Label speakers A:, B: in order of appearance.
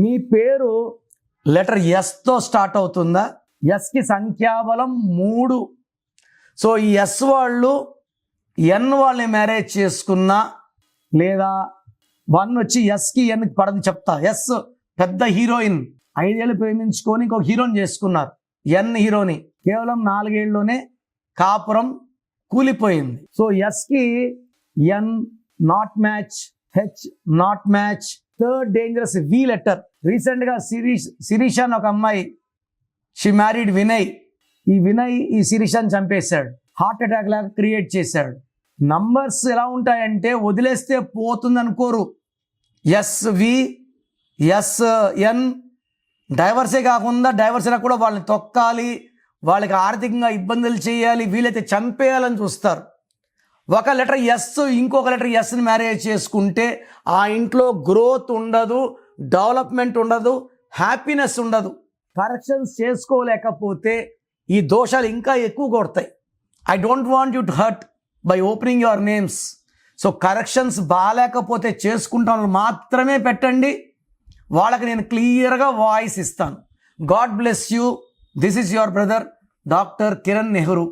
A: మీ పేరు letter ఎస్తో start అవుతుందా? ఎస్కి సంఖ్యాబలం 3. సో ఈ ఎస్ వాళ్ళు ఎన్ వాళ్ళని మ్యారేజ్ చేసుకున్నా, లేదా 1 వచ్చి ఎస్కి ఎన్కి పడదు చెప్తా. ఎస్ పెద్ద హీరోయిన్, 5 ఏళ్ళు ప్రేమించుకొని ఇంకొక హీరోని చేసుకున్నారు. ఎన్ హీరోని కేవలం 4 ఏళ్ళలోనే కాపురం కూలిపోయింది. సో ఎస్కి N not match, H not match. Third dangerous V letter. రీసెంట్గా శిరీష అని ఒక అమ్మాయి, షీ మ్యారీడ్ వినయ్. ఈ వినయ్ ఈ శిరీషాని చంపేశాడు, హార్ట్ అటాక్ లాగా క్రియేట్ చేశాడు. నంబర్స్ ఎలా ఉంటాయంటే వదిలేస్తే పోతుంది అనుకోరు. ఎస్ వి, ఎస్ ఎన్, డైవర్సే కాకుండా డైవర్స్ అయినా కూడా వాళ్ళని తొక్కాలి, వాళ్ళకి ఆర్థికంగా ఇబ్బందులు చేయాలి, వీలైతే చంపేయాలని చూస్తారు. ఒక లెటర్ ఎస్ ఇంకొక లెటర్ ఎస్ని మ్యారేజ్ చేసుకుంటే ఆ ఇంట్లో గ్రోత్ ఉండదు, డెవలప్మెంట్ ఉండదు, హ్యాపీనెస్ ఉండదు. కరెక్షన్స్ చేసుకోలేకపోతే ఈ దోషాలు ఇంకా ఎక్కువ కొడతాయి. I don't want you to hurt by opening your names. So corrections బాగాలేకపోతే చేసుకుంటాను మాత్రమే పెట్టండి, వాళ్ళకి నేను క్లియర్గా వాయిస్ ఇస్తాను. God bless you. This is your brother doctor Kiran Nehru.